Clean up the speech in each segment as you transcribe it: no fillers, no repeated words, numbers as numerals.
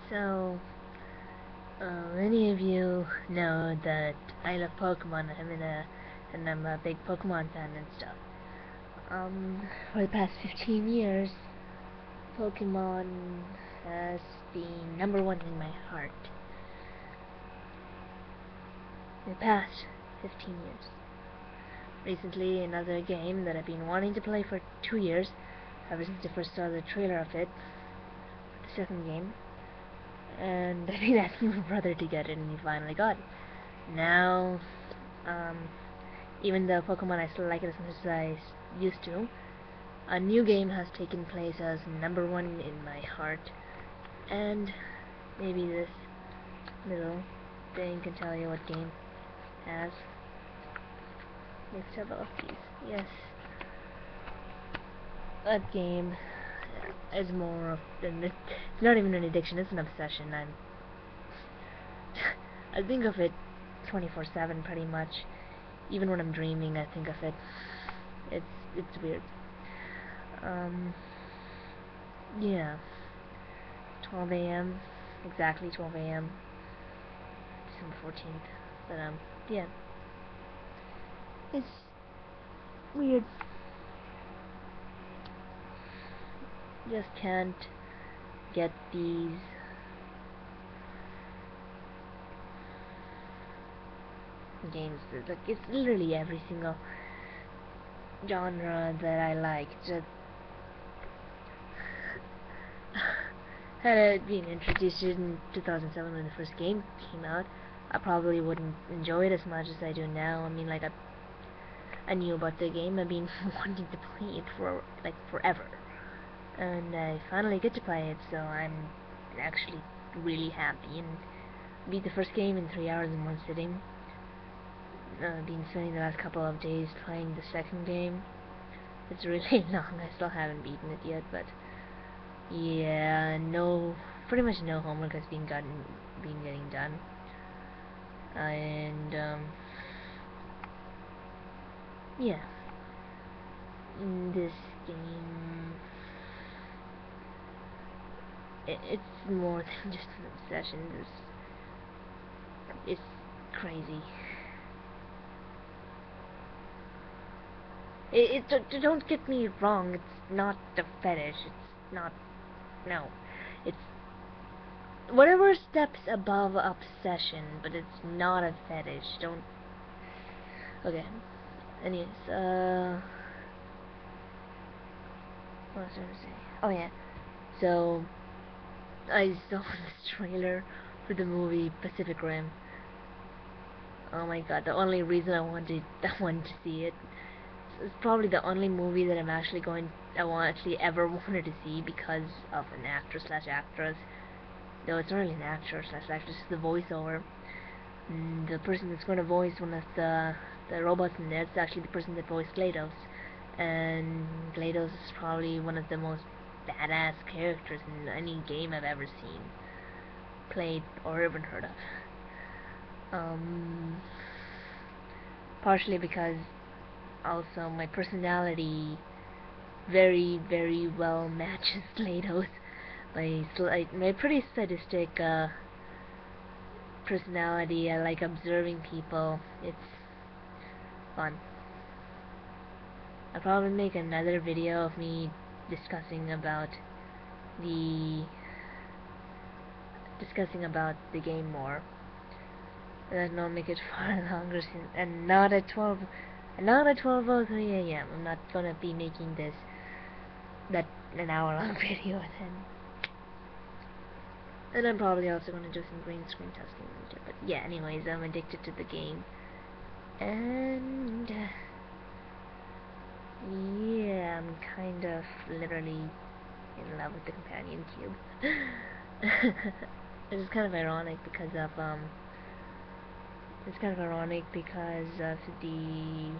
So, many of you know that I love Pokemon. I'm a big Pokemon fan and stuff. For the past 15 years, Pokemon has been number one in my heart. The past 15 years. Recently, another game that I've been wanting to play for 2 years, ever since I first saw the trailer of it, the second game, and I've been asking my brother to get it, and he finally got it. Now, even though Pokemon I still like it as much as I used to, a new game has taken place as number one in my heart, and maybe this little thing can tell you what game has. It's several of these. Yes, that game is more of it's not even an addiction, it's an obsession. I think of it 24/7 pretty much. Even when I'm dreaming, I think of it. It's weird. Yeah. 12 a.m. Exactly 12 a.m. December 14th. But yeah. It's weird. Just can't get these games. Like, it's literally every single genre that I like. Just had it been introduced in 2007 when the first game came out, I probably wouldn't enjoy it as much as I do now. I mean, like, I knew about the game. I've been wanting to play it for like forever, and I finally get to play it. So I'm actually really happy and beat the first game in 3 hours in one sitting. Been spending the last couple of days playing the second game. It's really long. I still haven't beaten it yet, but yeah, pretty much no homework has been getting done, and yeah, in this game, it's more than just an obsession. It's crazy. Don't get me wrong. It's not a fetish. It's not. No, it's whatever steps above obsession, but it's not a fetish. Don't. Okay. Anyways, what was I gonna say? Oh yeah. So I saw this trailer for the movie Pacific Rim. Oh my god! The only reason I wanted to see it. It's probably the only movie that I actually ever wanted to see because of an actor slash actress. No, it's not really an actor slash actress. It's the voiceover. The person that's going to voice one of the robots in there is actually the person that voiced GLaDOS, and GLaDOS is probably one of the most badass characters in any game I've ever seen, played, or even heard of. Partially because also my personality very, very well matches GLaDOS. My pretty sadistic personality. I like observing people. It's fun. I'll probably make another video of me discussing about the game more. And not make it far longer, and not at 12:03 a.m. I'm not gonna be making this an hour-long video then. And I'm probably also gonna do some green screen testing later. But yeah, anyways, I'm addicted to the game, and yeah, I'm kind of literally in love with the companion cube. It's kind of ironic because of the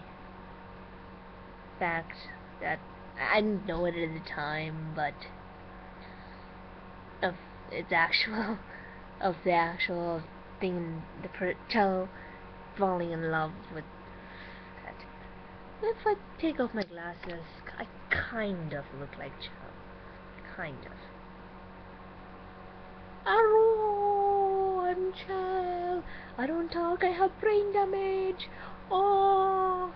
fact that I didn't know it at the time, but of its actual of the actual thing, the Chell falling in love with that. If I take off my glasses, I kind of look like Chell. Kind of. I don't I don't talk, I have brain damage. Oh.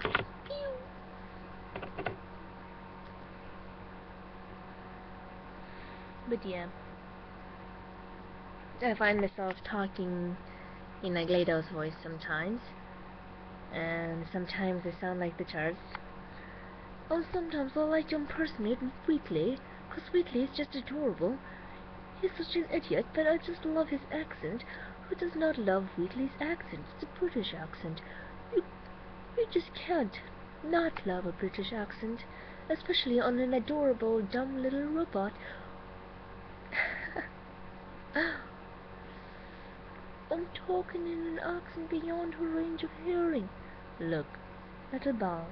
Pew. But yeah, I find myself talking in like GLaDOS voice sometimes, and sometimes I sound like the Charts. Or sometimes I like to impersonate Wheatley, cause Wheatley is just adorable. He's such an idiot, but I just love his accent. Who does not love Wheatley's accent? It's a British accent. You, you just can't not love a British accent, especially on an adorable, dumb little robot. I'm talking in an accent beyond her range of hearing. Look, little ball,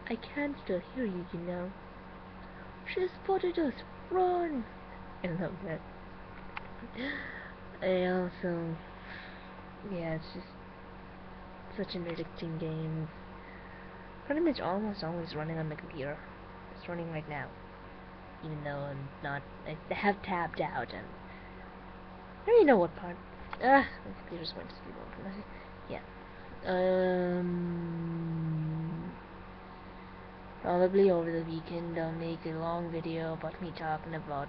I can still hear you, you know. She spotted us! Run! I love that. I also... Yeah, it's just such an addicting game. Pretty much almost always running on my computer. It's running right now. Even though I'm not... I have tabbed out and... I don't even know what part. My computer's going to sleep over. Yeah. Probably over the weekend I'll make a long video about me talking about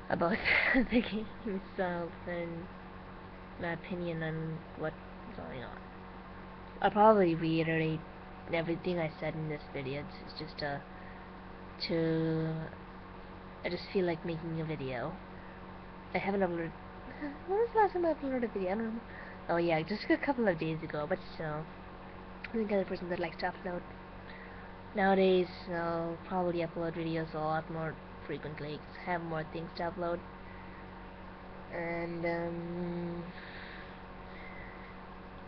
the game itself and my opinion on what's going on. I'll probably reiterate everything I said in this video. It's just I just feel like making a video. I haven't uploaded. When was the last time I uploaded a video? I don't know. Oh yeah, just a couple of days ago, but still. I'm the kind of person that likes to upload. Nowadays, I'll probably upload videos a lot more frequently, have more things to upload. And,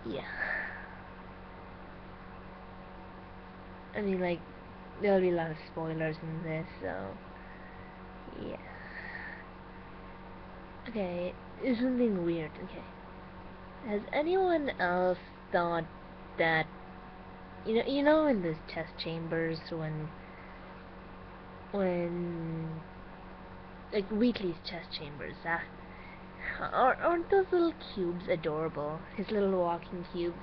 yeah. I mean, like, there'll be a lot of spoilers in this, so, yeah. Okay, there's something weird, okay. Has anyone else thought that, you know in the test chambers when like Wheatley's test chambers, aren't those little cubes adorable? His little walking cubes.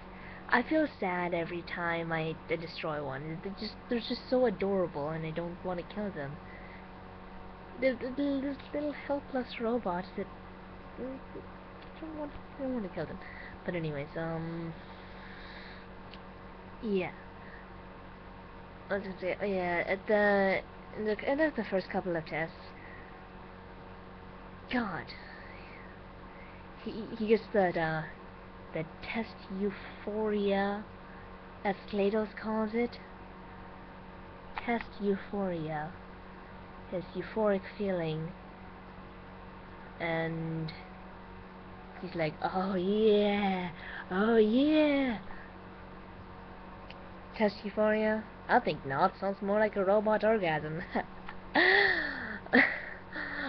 I feel sad every time I destroy one. They're just so adorable, and I don't want to kill them. They're this little helpless robots that I don't want to kill them. But anyways, yeah. I was gonna say, oh yeah, at in the end of the first couple of tests, God, he gets that test euphoria, as GLaDOS calls it. Test euphoria, his euphoric feeling, and he's like, oh yeah, oh yeah. Test euphoria? I think not. Sounds more like a robot orgasm.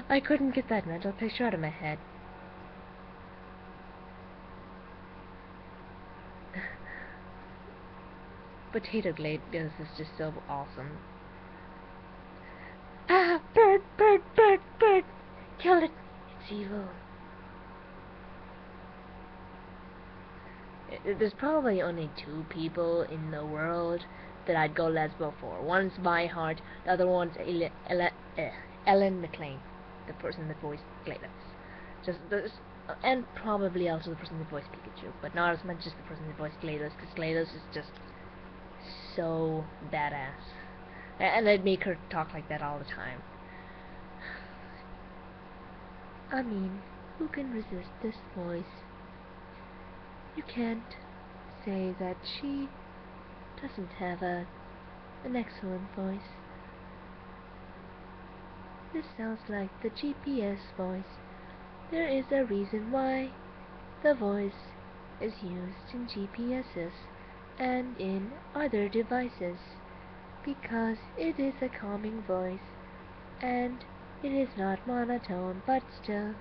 I couldn't get that mental picture out of my head. Potato GLaDOS is just so awesome. Ah! Bird! Bird! Bird! Bird! Kill it! It's evil. There's probably only 2 people in the world that I'd go lesbo for. One's My Heart, the other one's Ellen McLain, the person that voiced GLaDOS. And probably also the person that voiced Pikachu, but not as much as the person that voiced GLaDOS, because GLaDOS is just so badass. And I'd make her talk like that all the time. I mean, who can resist this voice? You can't say that she doesn't have an excellent voice. This sounds like the GPS voice. There is a reason why the voice is used in GPSs and in other devices, because it is a calming voice, and it is not monotone, but still,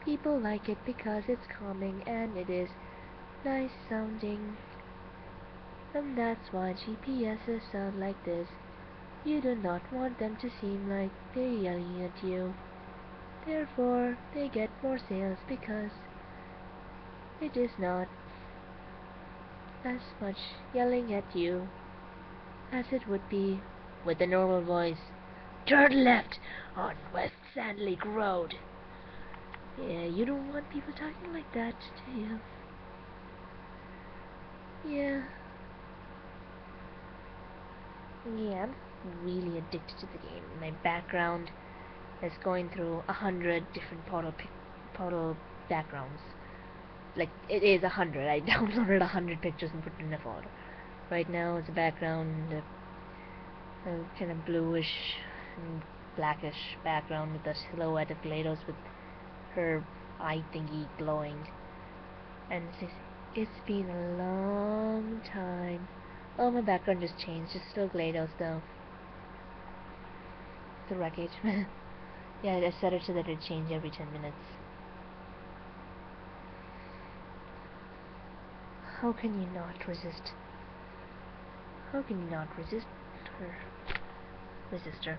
people like it because it's calming and it is nice sounding. And that's why GPSs sound like this. You do not want them to seem like they're yelling at you. Therefore, they get more sales because it is not as much yelling at you as it would be with a normal voice. Turn left on West Sand Lake Road. Yeah, you don't want people talking like that, do you? Yeah. Yeah, I'm really addicted to the game. My background is going through 100 different portal backgrounds. Like, it is 100. I downloaded 100 pictures and put them in a folder. Right now, it's a background, a kind of bluish and blackish background with a silhouette of GLaDOS with her eye thingy glowing. And it says, it's been a long time. Oh, my background just changed. It's still GLaDOS though. The wreckage. Yeah, I set it so that it change every 10 minutes. How can you not resist? How can you not resist her? Resistor.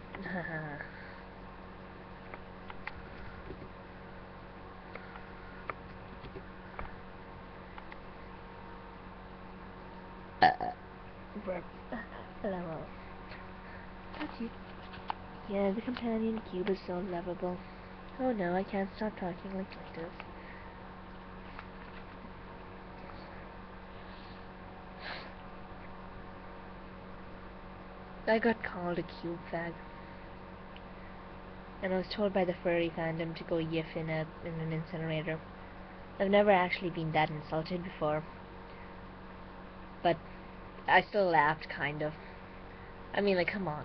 Burp. Hello. How cute. Yeah, the companion cube is so lovable. Oh no, I can't stop talking like this. I got called a cube fag. And I was told by the furry fandom to go yiff in an incinerator. I've never actually been that insulted before. But I still laughed, kind of. I mean, like, come on.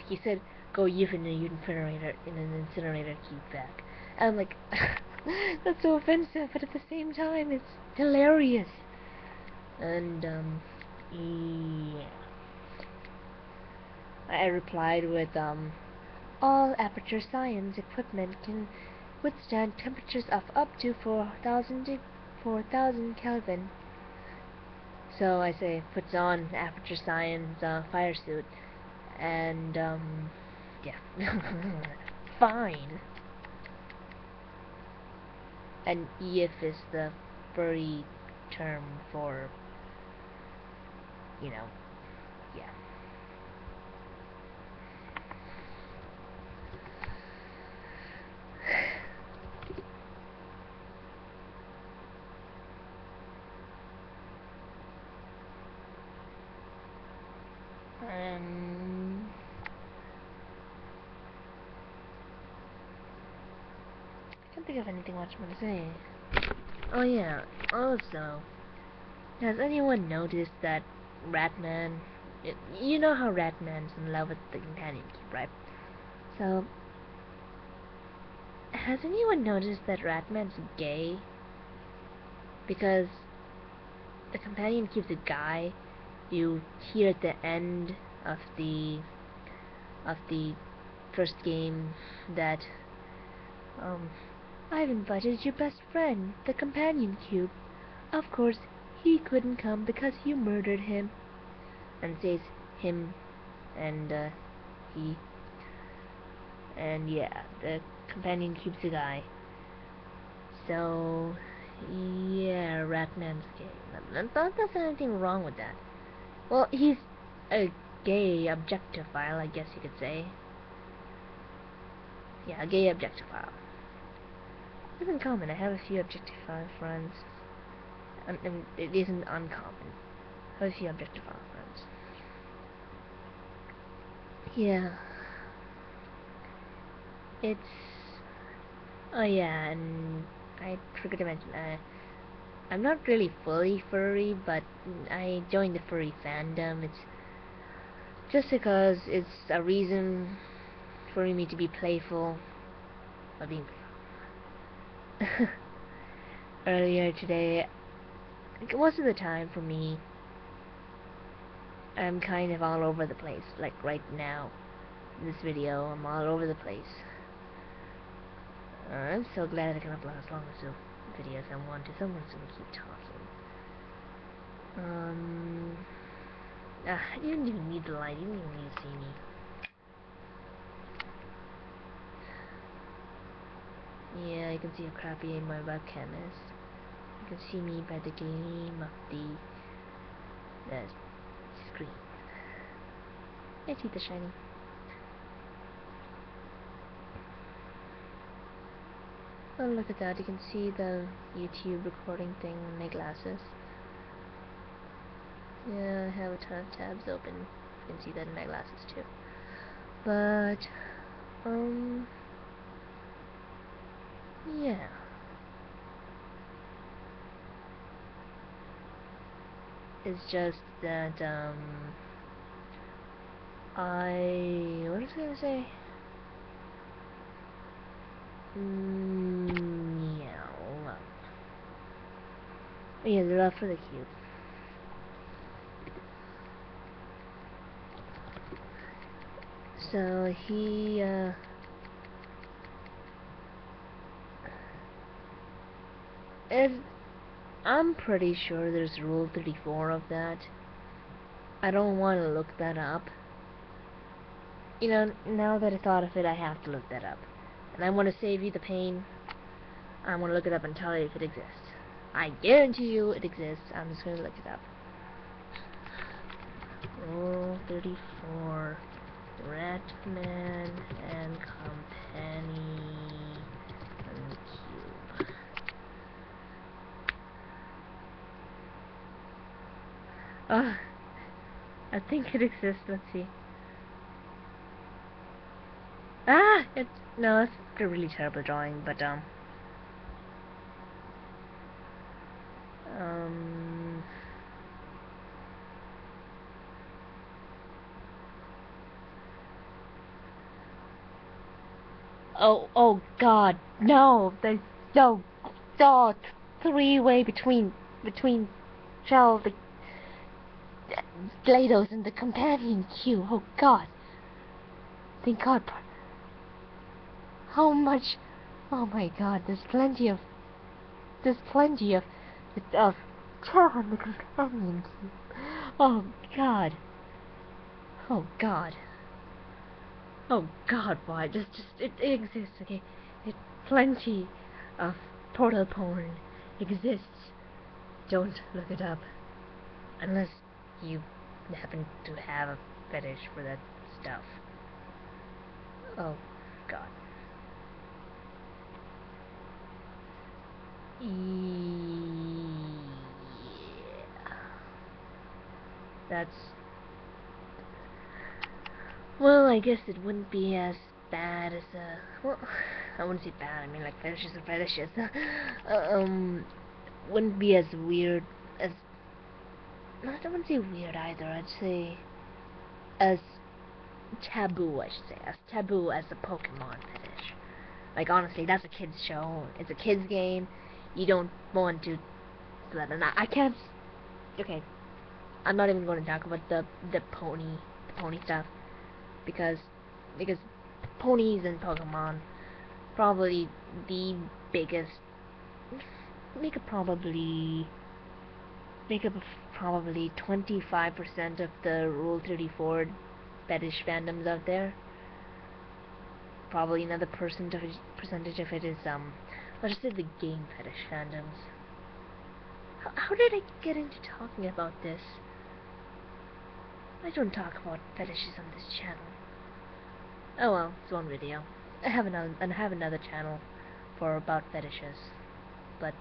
He said, go yiff in an incinerator, cube fag. And I'm like, that's so offensive, but at the same time, it's hilarious. And, yeah. I replied with, all Aperture Science equipment can withstand temperatures of up to 4,000 Kelvin. So I say, puts on Aperture Science fire suit, and yeah, fine. And EF is the furry term for, you know, yeah. I can't think of anything much more to say. Oh yeah, also, has anyone noticed that Ratman, you know how Ratman's in love with the companion cube, right? So, has anyone noticed that Ratman's gay? Because the companion cube's a guy. You hear at the end of the first game that I've invited your best friend, the companion cube. Of course, he couldn't come because you murdered him. And says him and he. And yeah, the companion cube's a guy. So yeah, Ratman's gay. I thought there's anything wrong with that. Well, he's a gay objectophile, I guess you could say. Yeah, a gay objectophile. It's common. I have a few objectophile friends. And it isn't uncommon. I have a few objectophile friends. Yeah. It's... Oh yeah, and I forgot to mention, I'm not really fully furry, but I joined the furry fandom. It's just because it's a reason for me to be playful. Or being playful. Earlier today, most of the time for me, I'm kind of all over the place. Like right now, in this video, I'm all over the place. I'm so glad I can upload as long as the videos I want to, so I'm just gonna keep talking. You didn't even need the light, you didn't even need to see me. you can see how crappy my webcam is. You can see me by the gleam of the screen. My teeth are shiny. Oh, look at that. You can see the YouTube recording thing on my glasses. Yeah, I have a ton of tabs open. You can see that in my glasses too. But, yeah. It's just that, what was I gonna say? Yeah, well. Yeah, they're up for the cube. So he, I'm pretty sure there's Rule 34 of that. I don't want to look that up. You know, now that I thought of it, I have to look that up. And I want to save you the pain. I'm going to look it up and tell you if it exists. I guarantee you it exists. I'm just going to look it up. Rule 34. Ratman and Company and Cube. I think it exists. Let's see. No, it's a really terrible drawing, but oh God, no, there's no, three-way between Shell, the GLaDOS, and the companion cube. Oh God, thank God. How much? Oh my God, there's plenty of Shell on the companion cube. Oh God. Oh God. Oh God, why? It exists, okay? Plenty of portal porn exists. Don't look it up. Unless you happen to have a fetish for that stuff. Oh God. Yeah. That's... Well, I guess it wouldn't be as bad as, well, I wouldn't say bad, I mean, like, fetishes and fetishes. Wouldn't be as weird as... No, I wouldn't say weird either, I'd say as taboo, I should say. As taboo as the Pokemon fetish. Like, honestly, that's a kid's show. It's a kid's game. You don't want to... I can't... Okay. I'm not even going to talk about the pony stuff. Because ponies and Pokemon probably the biggest... Make up probably 25% of the Rule 34 fetish fandoms out there. Probably another percentage of it is, let's just say the game fetish fandoms. How did I get into talking about this? I don't talk about fetishes on this channel. Oh well, it's one video. I have another channel for about fetishes. But,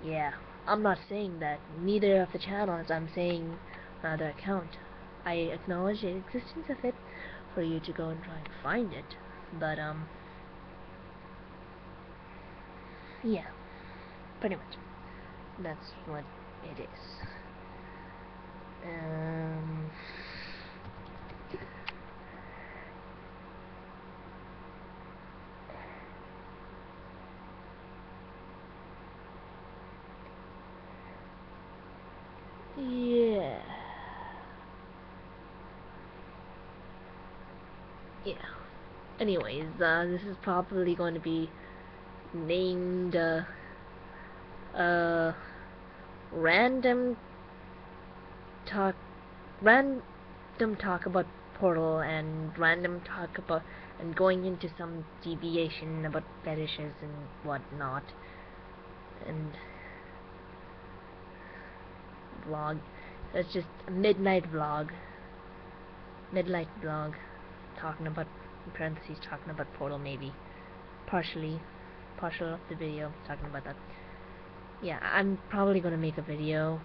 yeah. I'm not saying that neither of the channels. I'm saying another account. I acknowledge the existence of it for you to go and try and find it. But, yeah. Pretty much. That's what it is. Yeah. Yeah. Anyways, this is probably going to be named, random talk about Portal and random talk about and going into some deviation about fetishes and whatnot, and vlog. It's just a midnight vlog, talking about, in parentheses, talking about Portal, maybe partial of the video talking about that. Yeah, I'm probably gonna make a video.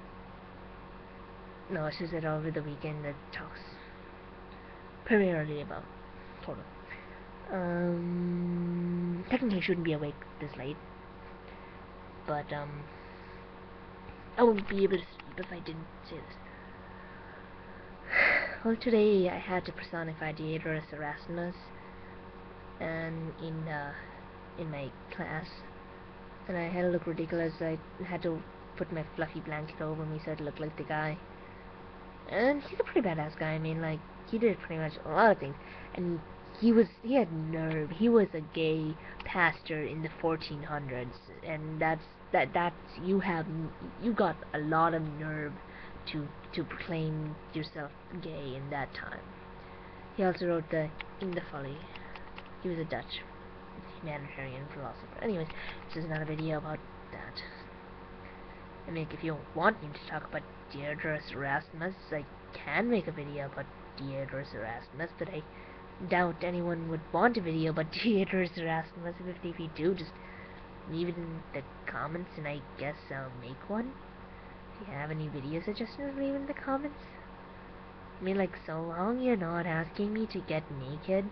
No, I should say over the weekend that talks primarily about Portal. Technically I shouldn't be awake this late, but I wouldn't be able to sleep if I didn't say this. Well, today I had to personify Daedalus Erasmus, and in my class, and I had to look ridiculous. I had to put my fluffy blanket over me so it looked like the guy. And he's a pretty badass guy. I mean, like, he did pretty much a lot of things, and he had nerve. He was a gay pastor in the 1400s, and that's you got a lot of nerve to proclaim yourself gay in that time. He also wrote In the Folly. He was a Dutch humanitarian philosopher. Anyways, this is not a video about that. I mean, if you want me to talk about Daedalus Erasmus, I can make a video about Daedalus Erasmus, but I doubt anyone would want a video about Daedalus Erasmus. If you do, just leave it in the comments, and I guess I'll make one. If you have any video suggestions, leave it in the comments. I mean, like, so long you're not asking me to get naked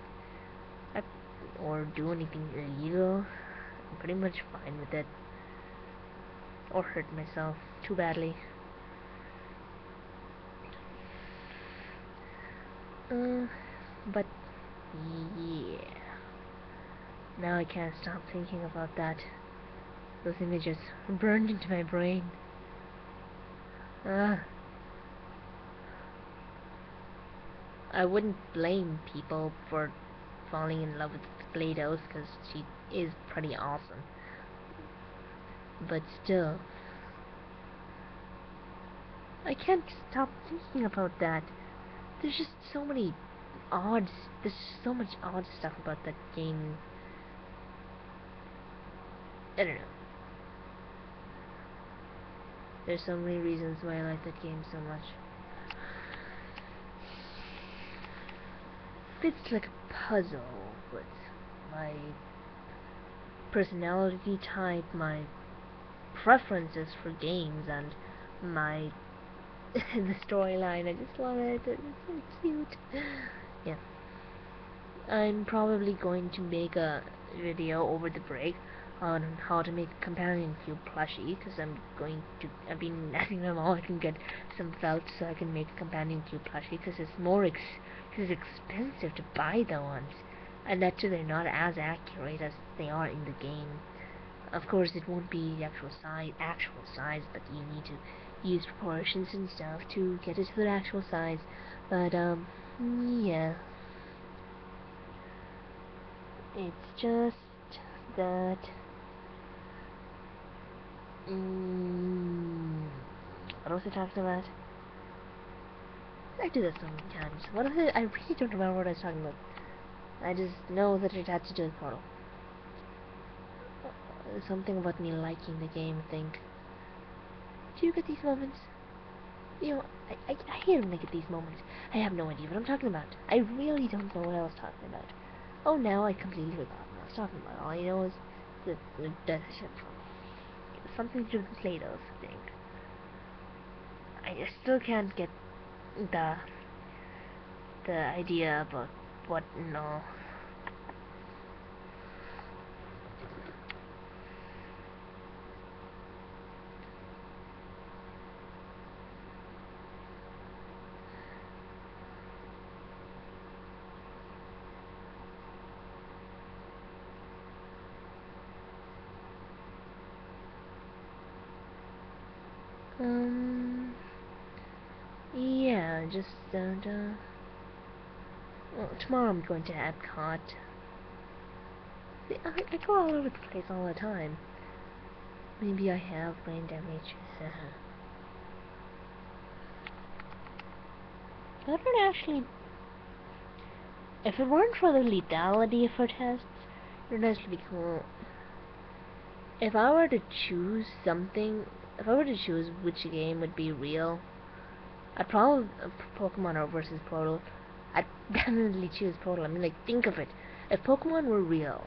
or do anything illegal, I'm pretty much fine with it. Or hurt myself too badly. But yeah. Now I can't stop thinking about that. Those images burned into my brain. I wouldn't blame people for falling in love with GLaDOS, because she is pretty awesome. But still, I can't stop thinking about that. There's just so many there's so much odd stuff about that game. I don't know. There's so many reasons why I like that game so much. It's like a puzzle with my personality type, my preferences for games, and my the storyline. I just love it. It's so cute. Yeah. I'm probably going to make a video over the break on how to make a companion cube plushie, because I've been asking my mom if I can get some felt so I can make a companion cube plushie, because it's expensive to buy the ones, and that too, they're not as accurate as they are in the game. Of course, it won't be the actual size, but you need to use proportions and stuff to get it to the actual size. But yeah, it's just that what was I talking about? I do this so many times. What was it? I really don't remember what I was talking about. I just know that it had to do with Portal. Something about me liking the game, I think. Do you get these moments? You know, I hate when I get these moments. I have no idea what I'm talking about. I really don't know what I was talking about. Oh, now I completely forgot what I was talking about. All I know is the something to do with GLaDOS, I think. I still can't get the idea about what, no. Yeah, just, well, tomorrow I'm going to Epcot. See, I go all over the place all the time. Maybe I have brain damage. I don't actually if it weren't for the lethality for tests, it would actually be cool. If I were to choose something, if I were to choose which game would be real, I'd probably Pokemon versus Portal. I'd definitely choose Portal. I mean, like, think of it. If Pokemon were real,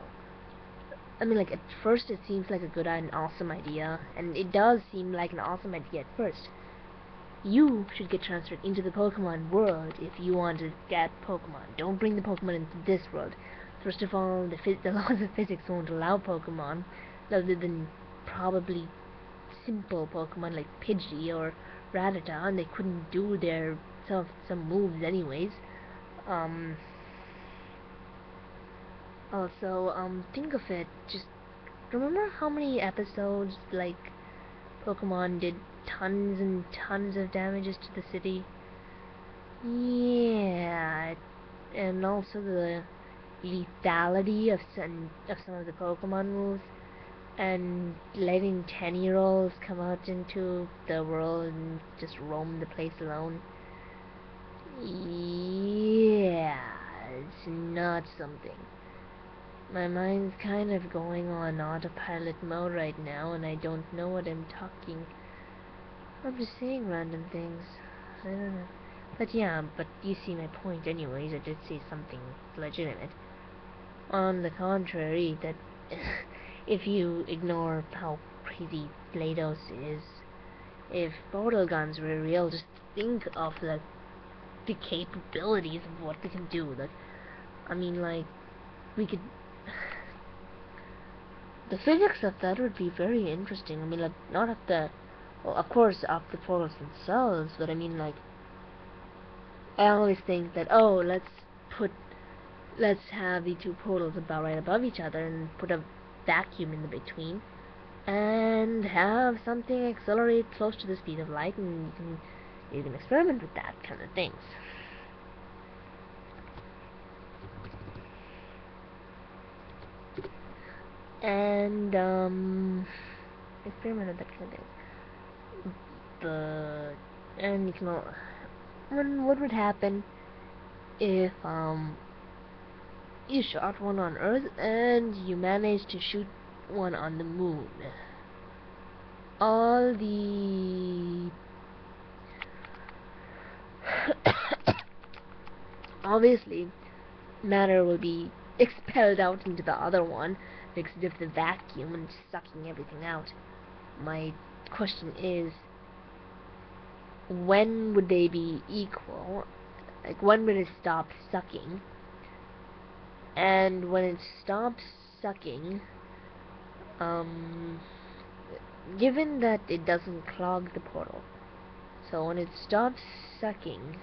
I mean, like, at first it seems like a good and awesome idea, and it does seem like an awesome idea at first. You should get transferred into the Pokemon world if you want to get Pokemon. Don't bring the Pokemon into this world. First of all, the laws of physics won't allow Pokemon, other than probably simple Pokemon like Pidgey or Rattata, and they couldn't do their some moves anyways. Um, think of it. Just remember how many episodes like Pokemon did tons and tons of damages to the city. Yeah, and also the lethality of some of the Pokemon moves, and letting 10-year-olds come out into the world and just roam the place alone. Yeah, it's not something. My mind's kind of going on autopilot mode right now, and I don't know what I'm talking. I'm just saying random things. I don't know. But yeah, but you see my point anyways. I did say something legitimate. On the contrary, that if you ignore how crazy GLaDOS is, if portal guns were real, just think of the capabilities of what we can do. Like, I mean, like, we could. The physics of that would be very interesting. I mean, like, not of the, well, of course, of the portals themselves, but I mean, like, I always think that, oh, let's have the two portals about right above each other and put a vacuum in the between, and have something accelerate close to the speed of light, and you can experiment with that kind of things. And experiment with that kind of thing. But and you can what would happen if you shot one on Earth and you managed to shoot one on the moon? All the obviously matter will be expelled out into the other one because of the vacuum and sucking everything out. My question is, when would they be equal? Like, when would it stop sucking? And when it stops sucking, um, given that it doesn't clog the portal, so when it stops sucking,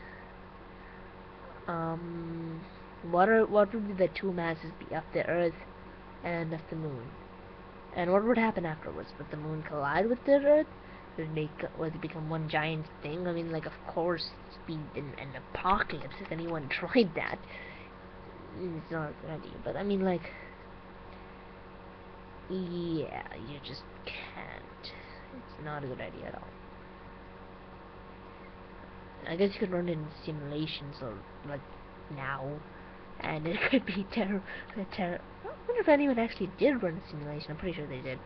what would be the two masses be of the Earth and of the Moon? And what would happen afterwards? Would the Moon collide with the Earth? Would it become one giant thing? I mean, like, of course, it'd be an apocalypse if anyone tried that. It's not a good idea, but I mean, like, yeah, you just can't. It's not a good idea at all. I guess you could run it in simulations or like now, and it could be terrible. I wonder if anyone actually did run a simulation. I'm pretty sure they did.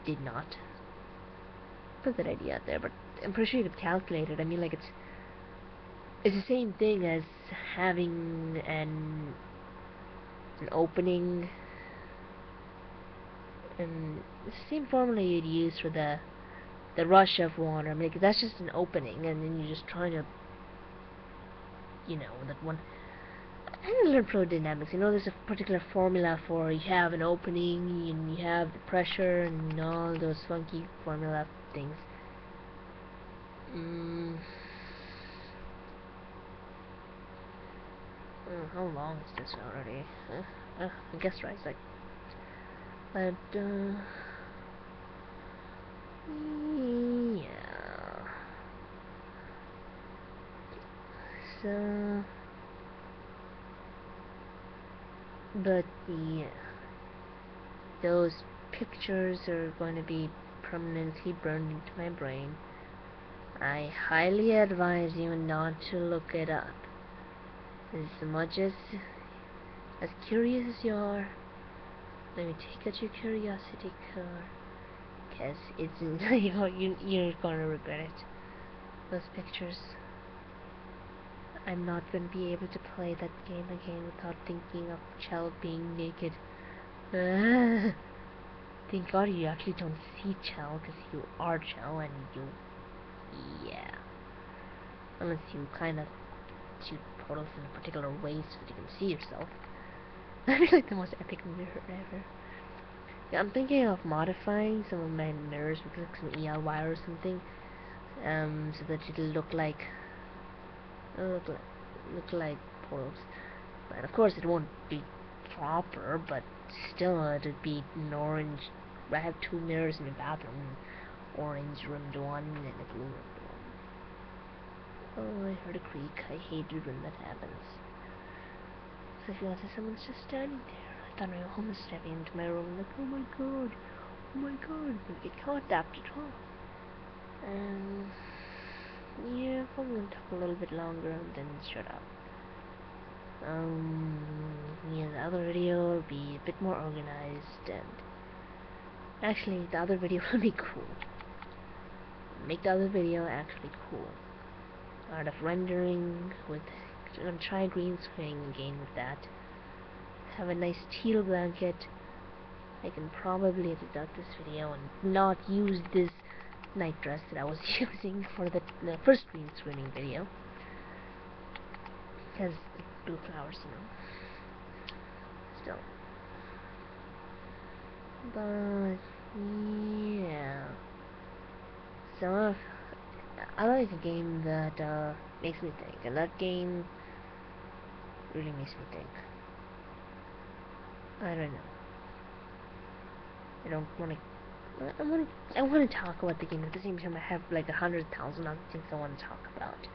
Did not. Put that idea out there, but I'm pretty sure you could calculate it. I mean, like, it's the same thing as having an opening, and it's the same formula you'd use for the rush of water. I mean, like, that's just an opening, and then you're just trying to, that one. I didn't learn fluid dynamics. There's a particular formula for you have an opening, and you have the pressure, and all those funky formula things. How long is this already? I guess right. It's like, but yeah. So, but yeah, those pictures are going to be permanently burned into my brain. I highly advise you not to look it up. As much as as curious as you are, let me take out your curiosity card, cause it's you're gonna regret it. Those pictures. I'm not gonna be able to play that game again without thinking of Chell being naked. Thank God you actually don't see Chell, cause you are Chell and you, yeah. Unless you kind of shoot portals in a particular way so that you can see yourself. That'd be like the most epic mirror ever. Yeah, I'm thinking of modifying some of my mirrors with like some ELY or something, so that it'll look like portals. But of course, it won't be proper, but still, it'd be an orange. I have two mirrors in the bathroom, orange rimmed one and a blue rimmed one. Oh, I heard a creak. I hate it when that happens. So I feel like someone's just standing there. I thought my mom was stepping into my room, like, oh my god, I'm gonna get caught after all. Yeah, I'm gonna talk a little bit longer and then shut up. Yeah, the other video will be a bit more organized, and actually, the other video will be cool. Make the other video actually cool. Art of rendering with, I'm gonna try green screen again with that. Have a nice teal blanket. I can probably edit out this video and not use this night dress that I was using for the first green screening video, because the blue flowers, you know. Still, but yeah. So I like a game that makes me think, and that game really makes me think. I don't know. I don't want to. I want to talk about the game. At the same time, I have like 100,000 other things I want to talk about.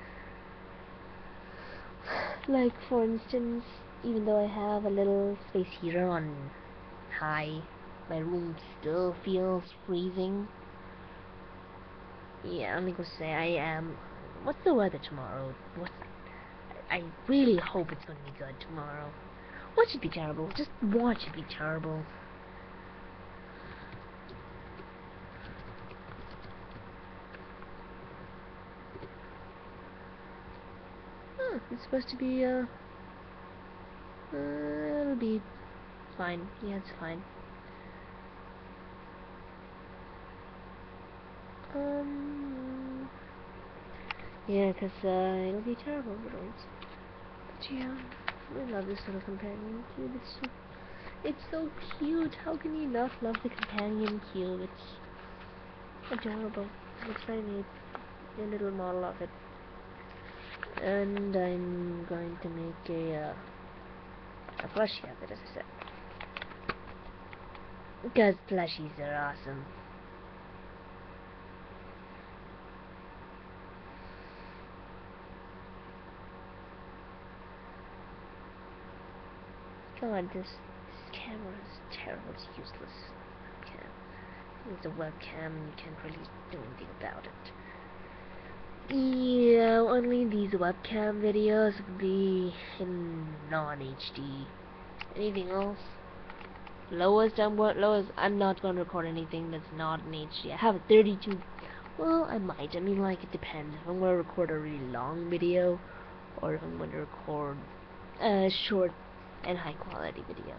Like, for instance, even though I have a little space heater on high, my room still feels freezing. Yeah, I'm gonna say I am. What's the weather tomorrow? I really hope it's gonna be good tomorrow. Watch it be terrible. Just watch it be terrible. It's supposed to be, it'll be fine. Yeah, it's fine. Yeah, cause, it'll be terrible, but yeah, I love this little companion cube. It's so cute. How can you not love the companion cube? It's adorable. It's I made a little model of it. And I'm going to make a plushie of it, as I said. Because plushies are awesome. God, this camera is terrible. It's useless. It's a webcam and you can't really do anything about it. Yeah, only these webcam videos will be in non-HD. Anything else? Lowest, I'm not going to record anything that's not in HD. I have a 32. Well, I might. I mean, like, it depends. If I'm going to record a really long video, or if I'm going to record a short and high quality video.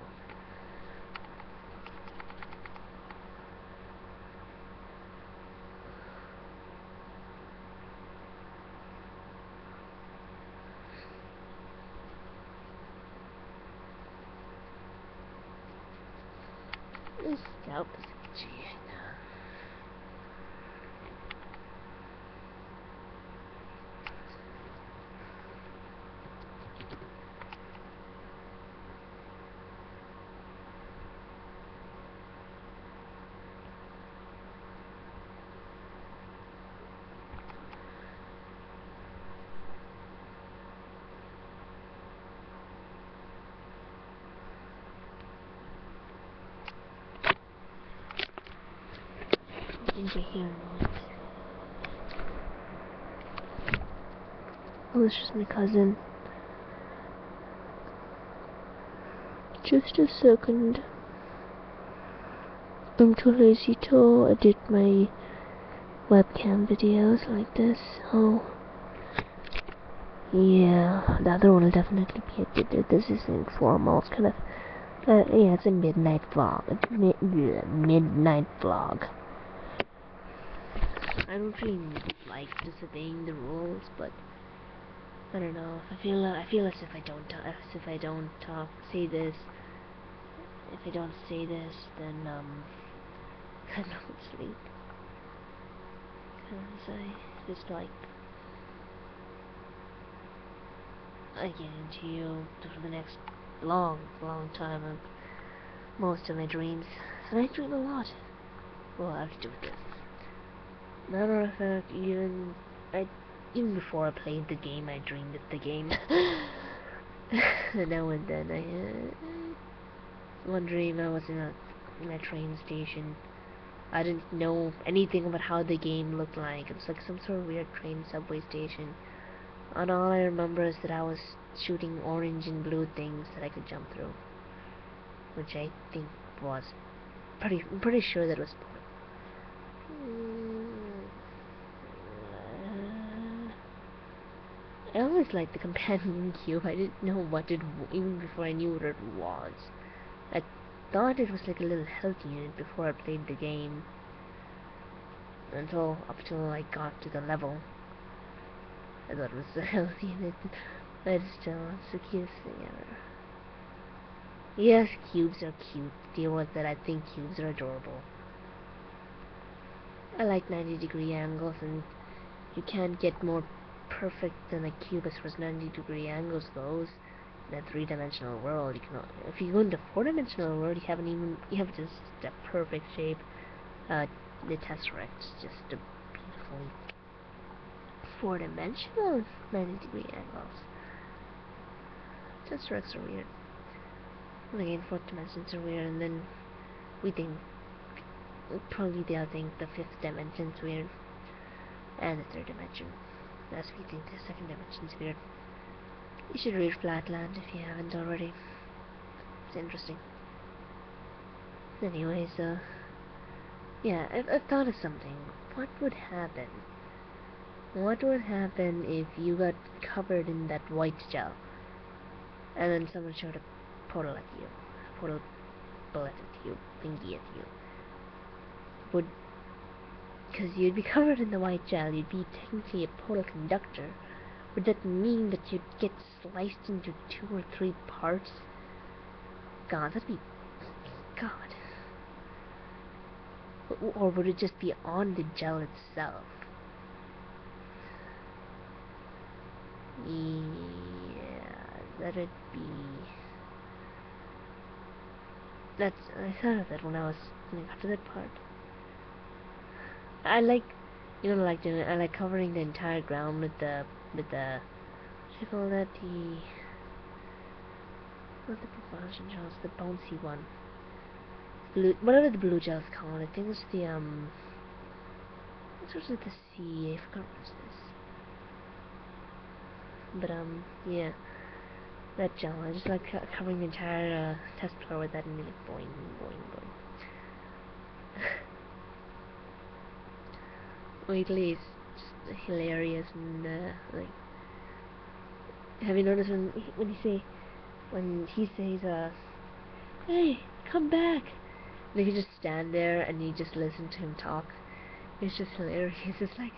This scalp is itchy. Into here. Oh, it's just my cousin. Just a second. I'm too lazy to edit my webcam videos like this. Oh. Yeah, the other one will definitely be edited. This is informal. It's kind of, yeah, it's a midnight vlog. Midnight vlog. I don't really like disobeying the rules, but I don't know. I feel as if I don't say this. If I don't say this, then I don't sleep. Cause I just like I get into you for the next long time of most of my dreams. And I dream a lot. Well, I have to do with this. Matter of fact, even before I played the game, I dreamed of the game. Now and then, one dream I was in a train station. I didn't know anything about how the game looked like. It was like some sort of weird train subway station. And all I remember is that I was shooting orange and blue things that I could jump through. Which I think was I'm pretty sure that was I always liked the companion cube. I didn't know what it even before I knew what it was. I thought it was like a little health unit before I played the game. Up till I got to the level. I thought it was a health unit. But still, it's the cutest thing ever. Yes, cubes are cute. Deal with that. I think cubes are adorable. I like 90-degree angles, and you can't get more perfect than a cube as far as 90-degree angles goes. In a three-dimensional world, you can. If you go into four-dimensional world, you have just a perfect shape. The Tesseract is just a beautifully four-dimensional 90-degree angles. Tesseracts are weird. And again, fourth dimensions are weird, and then we think probably they'll think the fifth dimension's weird, and the third dimension. As we think the second dimension's weird. You should read Flatland if you haven't already. It's interesting. Anyways, yeah, I've thought of something. What would happen? What would happen if you got covered in that white gel, and then someone showed a portal at you? A portal bullet at you, thingy at you. Because you'd be covered in the white gel, you'd be technically a portal conductor. Would that mean that you'd get sliced into 2 or 3 parts? God, that'd be... God. Or would it just be on the gel itself? Yeah, that'd be... I thought of that when I got to that part. I like covering the entire ground with the what do you call that, not the propulsion gels, the bouncy one, whatever the blue gels called. I think it's the what starts with the C? I forgot what it's this. But yeah, that gel. I just like covering the entire test floor with that, and then like boing, boing, boing. Lately, it's just hilarious, and like, have you noticed when he says, "Hey, come back," and you just stand there and you just listen to him talk. It's just hilarious. It's like,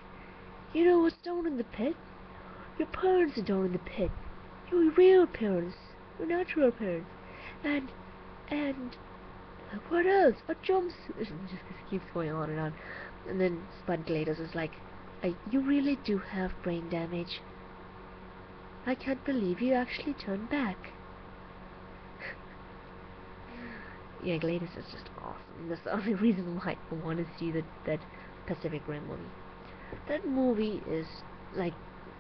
you know what's down in the pit? Your parents are down in the pit. Your real parents, your natural parents, and what else? A jumpsuit. It just keeps going on, and then Spud Glados is like, you really do have brain damage. I can't believe you actually turned back. Yeah, Glados is just awesome. That's the only reason why I want to see that Pacific Rim movie. That movie is like,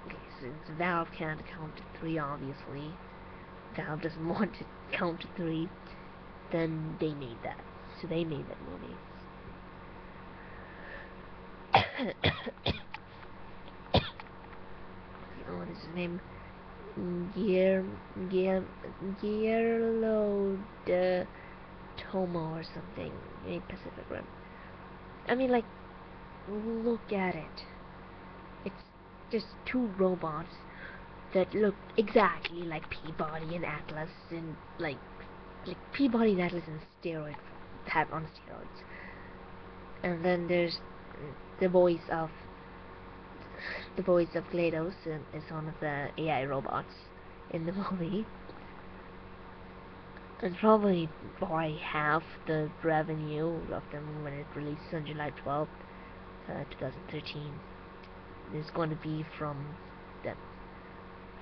okay, since Valve can't count to 3, obviously. Valve doesn't want to count to 3. Then they made that. So they made that movie. What is his name? Guillermo, Guillermo de Tomo or something in Pacific Rim. I mean, like, look at it. It's just two robots that look exactly like Peabody and Atlas, and like Peabody and Atlas in steroid, have on steroids. And then there's the voice of GLaDOS, is one of the AI robots in the movie, and probably by half the revenue of them when it releases on July 12th, 2013, is going to be from them,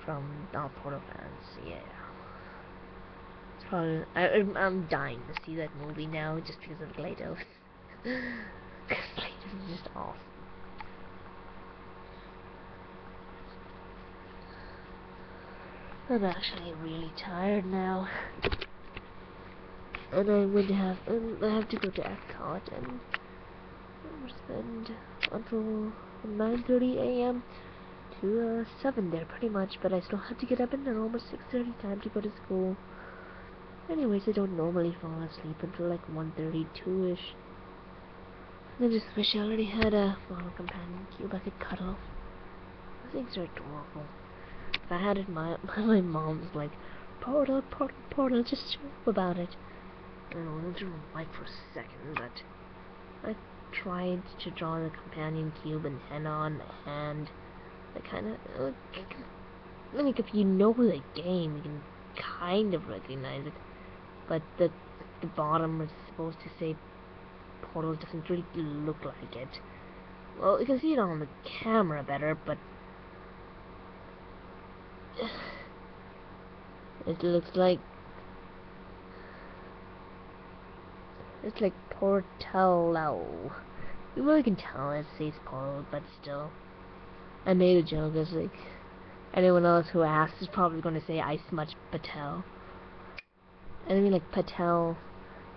from our Portal fans. Yeah, it's probably I'm dying to see that movie now just because of GLaDOS. Because GLaDOS is just awesome. I'm actually really tired now, and I have to go to Epcot and spend until 9:30 a.m. to 7 there pretty much, but I still have to get up in the almost 6:30 time to go to school. Anyways, I don't normally fall asleep until like 1:30, 2ish. I just wish I already had a model companion cube I could cuddle. Those things are adorable. If I had it, my mom's like, Portal, Portal, Portal, just shut up about it. I don't know, I went right for a second, but I tried to draw the companion cube and henna on the hand. I kinda, like, if you know the game, you can kind of recognize it, but the bottom is supposed to say Portal doesn't really look like it. Well, you can see it on the camera better, but it looks like it's like Portello. You really can tell it says Portal, but still. I made a joke. It's like anyone else who asks is probably going to say I smudged Patel. And I mean, like, Patel,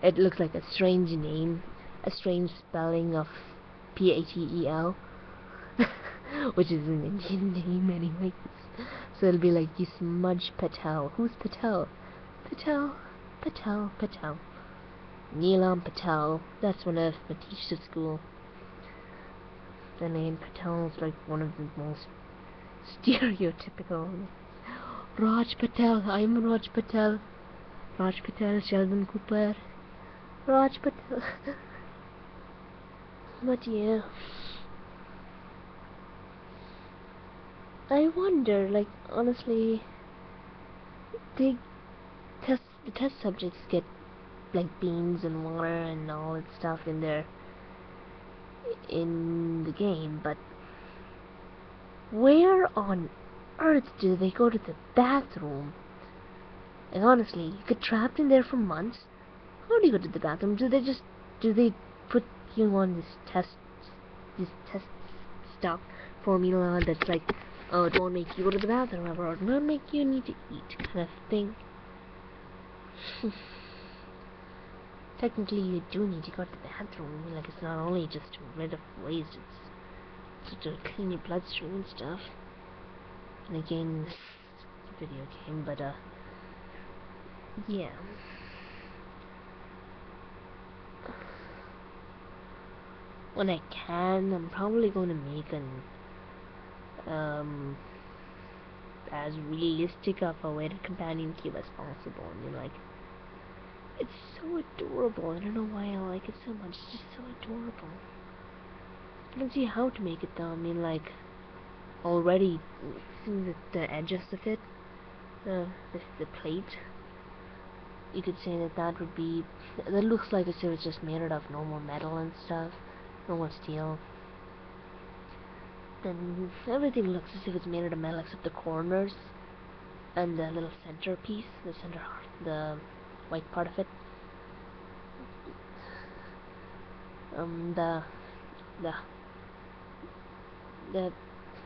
it looks like a strange name, a strange spelling of Patel, which is an Indian name anyways. So it'll be like, you smudge Patel. Who's Patel? Patel, Patel, Patel. Neelam Patel. That's one of the teachers at school. The name Patel is like one of the most stereotypical. Raj Patel. I'm Raj Patel. Raj Patel, Sheldon Cooper. Raj Patel. But yeah, I wonder, like, honestly, they the test subjects get like beans and water and all that stuff in there in the game, but where on earth do they go to the bathroom? And honestly, you get trapped in there for months. How do you go to the bathroom? Do they put you on this test stuff formula that's like, oh, it won't make you go to the bathroom ever, or it won't make you need to eat, kind of thing? Technically, you do need to go to the bathroom. I mean, like, it's not only just to rid of waste, it's to clean your bloodstream and stuff. And again, it's a video game, but yeah. When I can, I'm probably going to make as realistic of a weighted companion cube as possible. I mean, like, it's so adorable. I don't know why I like it so much. It's just so adorable. I don't see how to make it though. I mean, like, already seeing the edges of it, the plate. You could say that would be. That looks like if it was just made out of normal metal and stuff, normal steel. Then everything looks as if it's made out of metal except the corners and the little center piece, the white part of it. The the the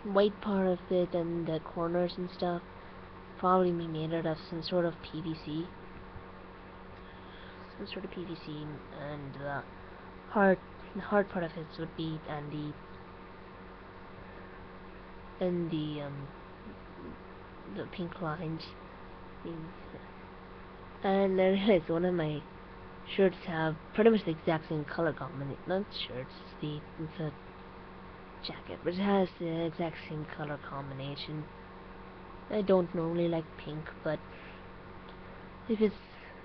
white part of it and the corners and stuff probably be made out of some sort of PVC. And hard the hard part of it would be and the the pink lines. And I realized one of my shirts have pretty much the exact same color combination. Not shirts, it's a jacket, but it has the exact same color combination. I don't normally like pink, but if it's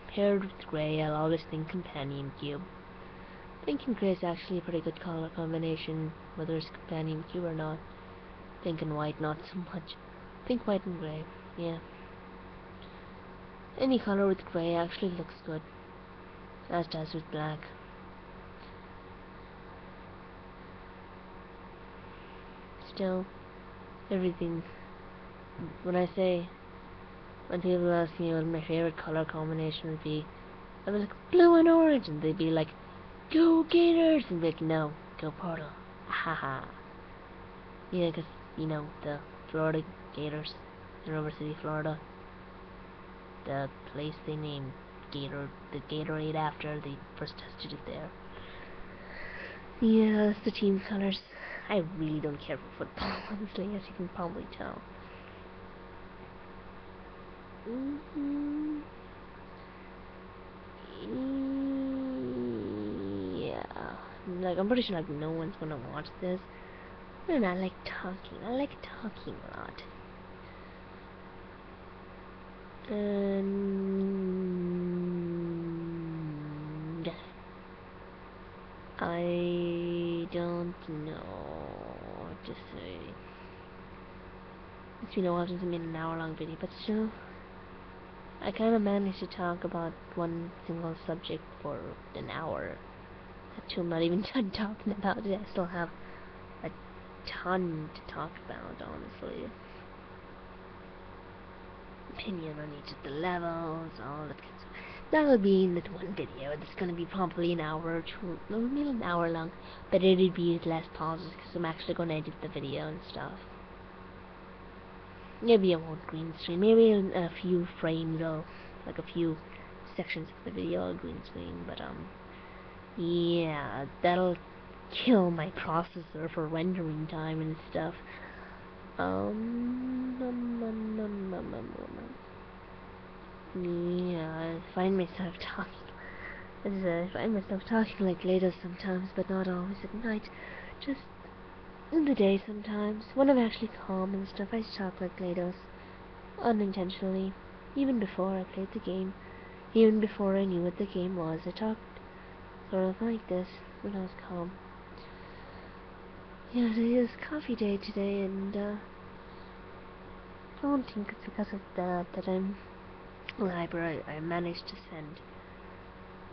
paired with grey, I'll always think Companion Cube. Pink and grey is actually a pretty good color combination, whether it's Companion Cube or not. Pink and white, not so much. Pink, white, and grey, yeah. Any color with grey actually looks good, as does with black. Still, everything. When people ask me what my favorite color combination would be, I was like, blue and orange, and they'd be like, go Gators! And be like, no, go Portal. Haha. Yeah, 'cause, you know, the Florida Gators in River City, Florida. The place they named the Gatorade after, they first tested it there. Yeah, that's the team colors. I really don't care for football, honestly, as you can probably tell. Yeah, like, I'm pretty sure, like, no one's gonna watch this. And I like talking. I like talking a lot. And I don't know what to say. It's been a while since I made an hour-long video, but still, I kind of managed to talk about one single subject for an hour. That too, I'm not even done talking about it. I still have a ton to talk about, honestly. Opinion on each of the levels, all that kind of stuff. That'll be in that one video. It's gonna be probably an hour or two, maybe an hour long, but it'll be with less pauses because I'm actually gonna edit the video and stuff. Maybe I won't green screen. Maybe a few frames or like a few sections of the video I'll green screen, but yeah, that'll kill my processor for rendering time and stuff. Yeah, I find myself talking like Lados sometimes, but not always at night. Just in the day sometimes. When I'm actually calm and stuff, I talk like Lados. Unintentionally. Even before I played the game. Even before I knew what the game was, I talked sort of like this when I was calm. Yeah, it is coffee day today, and I don't think it's because of that I'm library. I managed to spend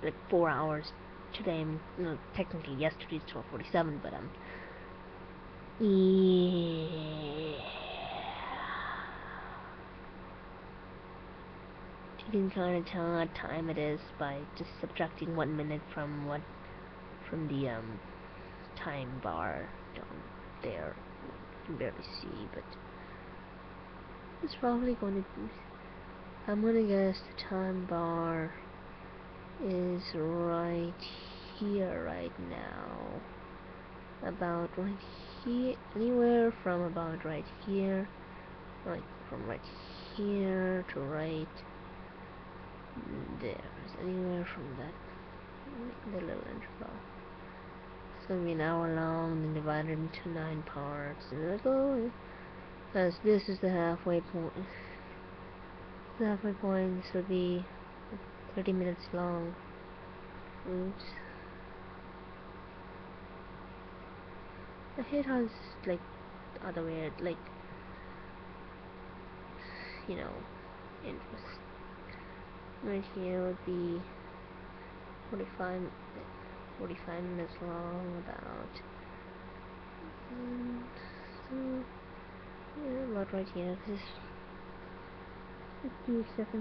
like 4 hours today. No, technically yesterday's 12:47, but yeah. You can kind of tell what time it is by just subtracting 1 minute from the time bar down there. You can barely see, but it's probably going to be. I'm gonna guess the time bar is right here right now. About right here, anywhere from about right here, like from right here to right there. Anywhere from that, the little interval. It's gonna be an hour long and divided into 9 parts. And let's go, because this is the halfway point. The halfway point, this will be 30 minutes long. Oops. I hate how it's like other way, like, you know, interest. Right here would be 45 minutes long, about. So, yeah, about right here. This is 50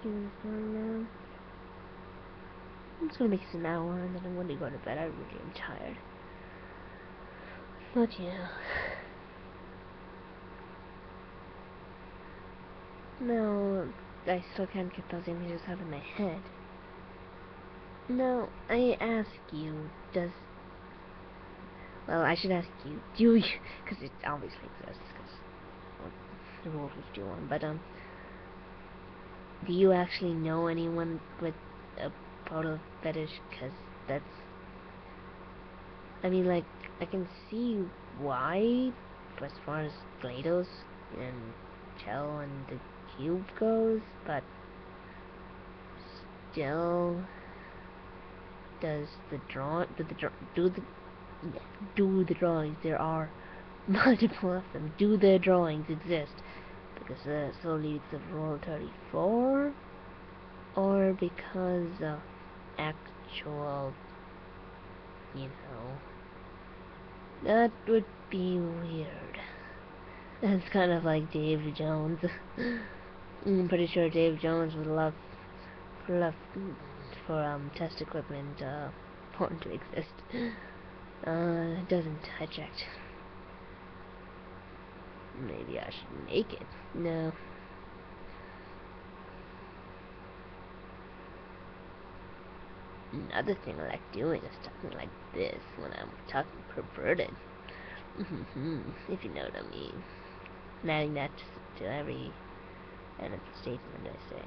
minutes long now. I'm just gonna make this an hour and then I'm gonna go to bed. I really am tired. But yeah. No, I still can't get those images out of my head. Now, I ask you, well, I should ask you, do you, because it obviously exists, because, well, Rule 51. But do you actually know anyone with a portal fetish? Cause that's, I mean, like, I can see why, as far as GLaDOS and Chell and the Cube goes, but still, does the do the drawings? There are multiple of them. Do the drawings exist? Because solely because of Rule 34, or because of actual, you know, that would be weird. It's kind of like Dave Jones. I'm pretty sure Dave Jones would love for test equipment porn to exist. It doesn't. I checked. Maybe I should make it. No. Another thing I like doing is talking like this when I'm talking perverted. If you know what I mean. And adding that to every end of the statement I say.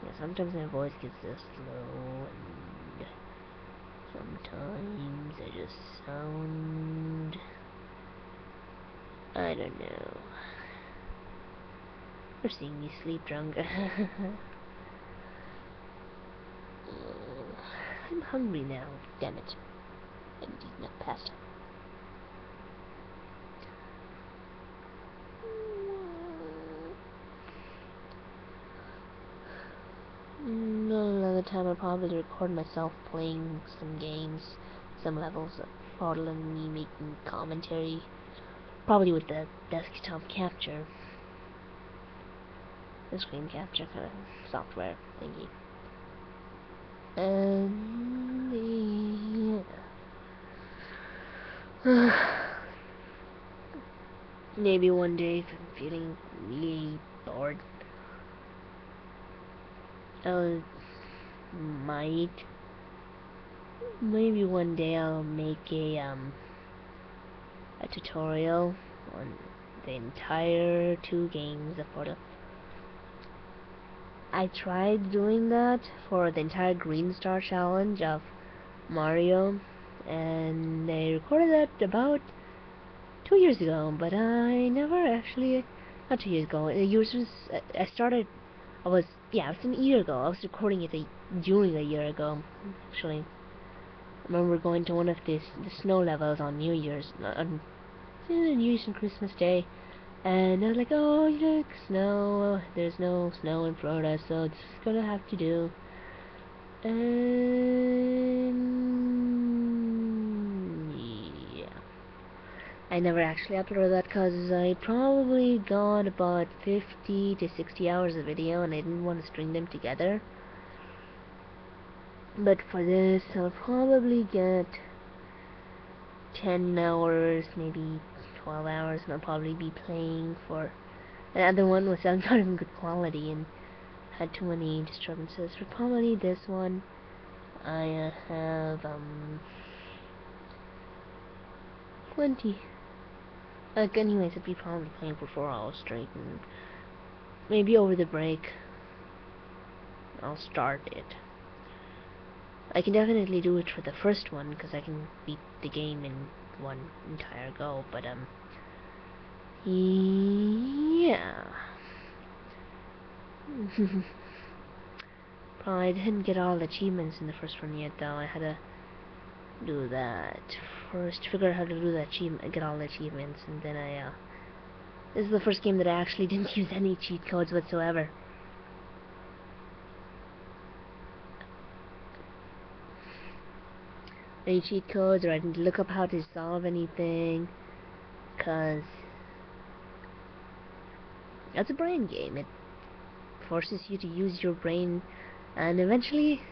Yeah, sometimes my voice gets this slow, and sometimes I just sound, I don't know. Or seeing me sleep drunk. I'm hungry now, damn it. I'm eating up pasta. Another time I'll probably record myself playing some games, some levels of Portal, and me making commentary. Probably with the desktop capture. The screen capture kind of software thingy. And yeah. Maybe one day, if I'm feeling really bored, I might. Maybe one day I'll make a tutorial on the entire 2 games of Portal. I tried doing that for the entire Green Star Challenge of Mario, and I recorded that about 2 years ago, but I never actually, not 2 years ago, I started, it was a year ago. I was recording it during a year ago, actually. I remember going to one of the snow levels on New Year's and Christmas Day, and I was like, oh, look, snow. There's no snow in Florida, so it's gonna have to do. And yeah, I never actually uploaded that because I probably got about 50 to 60 hours of video, and I didn't want to string them together. But for this, I'll probably get 10 hours, maybe 12 hours, and I'll probably be playing for another one was not in good quality and had too many disturbances. For probably this one, I have plenty. Like, anyways, I'd be probably playing for 4 hours straight, and maybe over the break I'll start it. I can definitely do it for the first one because I can beat the game in one entire go, but yeah. Probably didn't get all the achievements in the first one yet, though. I had to do that first, figure out how to do that achievement, get all the achievements, and then this is the first game that I actually didn't use any cheat codes whatsoever. Any cheat codes, or I didn't look up how to solve anything, cause that's a brain game. It forces you to use your brain, and eventually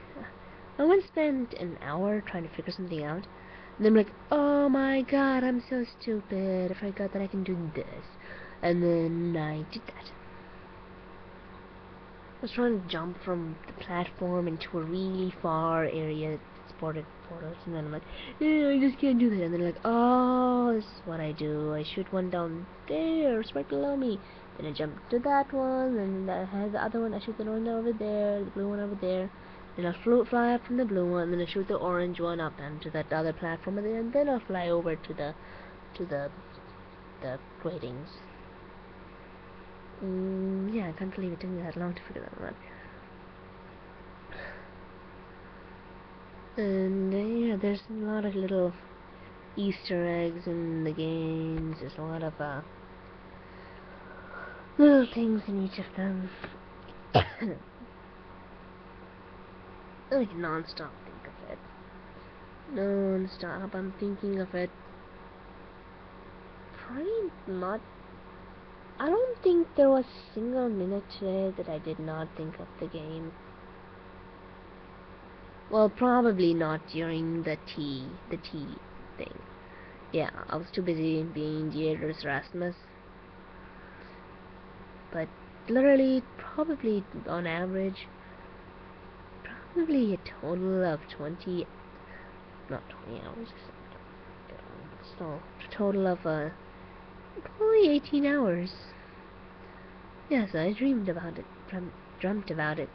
I once spent an hour trying to figure something out, and then I'm like, oh my god, I'm so stupid, I forgot that I can do this, and then I did that. I was trying to jump from the platform into a really far area exported photos, and then I'm like, yeah, I just can't do that. And they're like, oh, this is what I do. I shoot one down there, it's right below me. Then I jump to that one, and I have the other one. I shoot the one over there, the blue one over there. Then I'll fly up from the blue one, and then I shoot the orange one up onto that other platform, and then I'll fly over to the gratings. Yeah, I can't believe it took me that long to figure that out. And yeah, there's a lot of little Easter eggs in the games. There's a lot of little things in each of them. Like non-stop think of it. Non-stop, I'm thinking of it. Probably not. I don't think there was a single minute today that I did not think of the game. Well, probably not during the tea thing. Yeah, I was too busy being Deirdre's Rasmus. But literally, probably on average, probably a total of 20, not 20 hours, still, a total of probably 18 hours. Yes, I dreamed about it, dreamt about it.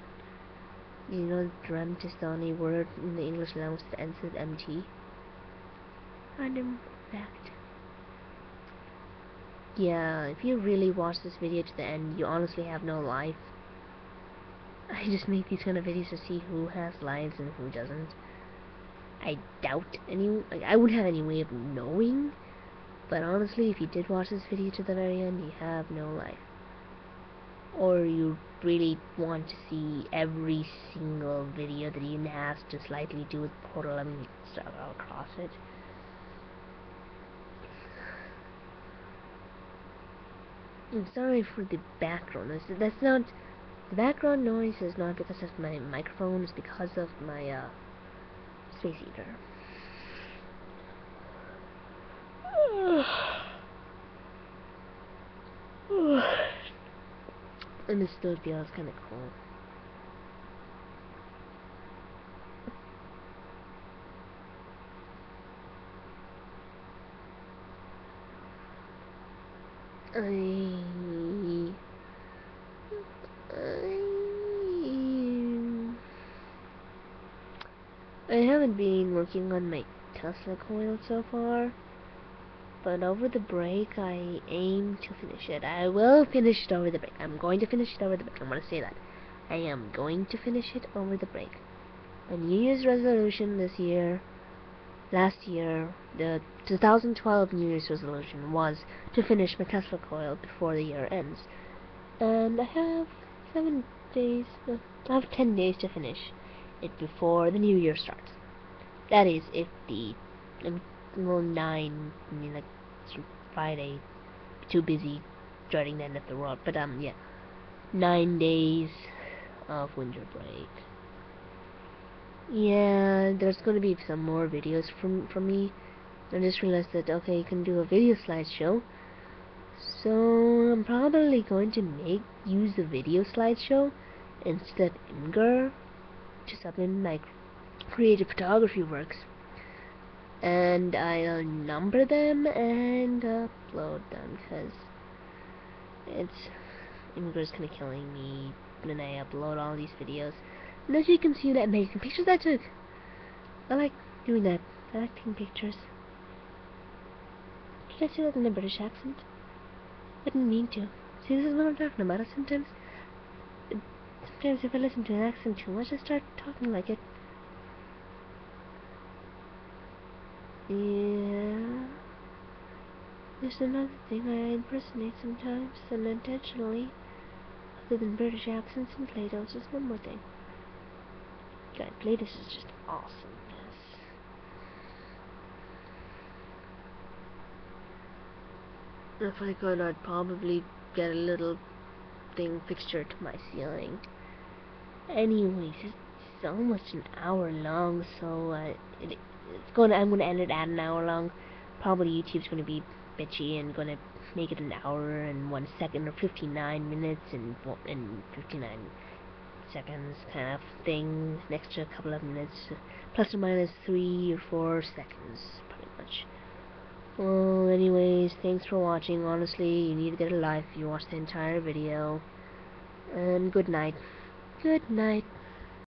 You know, dreamt is the only word in the English language that ends with MT. Random fact. Yeah, if you really watch this video to the end, you honestly have no life. I just make these kind of videos to see who has lives and who doesn't. I doubt I wouldn't have any way of knowing, but honestly, if you did watch this video to the very end, you have no life. Or you really want to see every single video that even has to slightly do with Portal, I mean, stuff across it. I'm sorry for the background noise. That's not... The background noise is not because of my microphone, it's because of my, space heater. And it still feels kinda cool. I haven't been working on my Tesla coil so far, but over the break I aim to finish it. I will finish it over the break. I'm going to finish it over the break. I'm going to say that. I am going to finish it over the break. My New Year's resolution last year, the 2012 New Year's resolution was to finish my Tesla coil before the year ends. And I have 7 days, no, I have 10 days to finish it before the new year starts. That is, if I'm 9, I mean, like, Friday, too busy dreading the end of the world, but yeah, 9 days of winter break. Yeah, there's gonna be some more videos from me. I just realized that, okay, you can do a video slideshow. So I'm probably going to use the video slideshow instead of Imgur to supplement my creative photography works. And I'll number them and upload them because Imgur's kinda killing me when I upload all these videos. And as you can see the amazing pictures I took. I like doing that. I like taking pictures. Did I say that in a British accent? I didn't mean to. See, this is what I'm talking about. Sometimes if I listen to an accent too much, I start talking like it. Yeah. There's another thing I impersonate sometimes, unintentionally. Other than British accents and Play-Doh, just one more thing. God, Play-Doh is just awesomeness. If I could, I'd probably get a little thing fixture to my ceiling. Anyways, it's almost an hour long, so I'm gonna end it at an hour long. Probably YouTube's gonna be bitchy and gonna make it an hour and 1 second or 59 minutes and 59 seconds kind of thing, an extra couple of minutes, plus or minus 3 or 4 seconds, pretty much. Well, anyways, thanks for watching. Honestly, you need to get a life if you watch the entire video. And good night. Good night.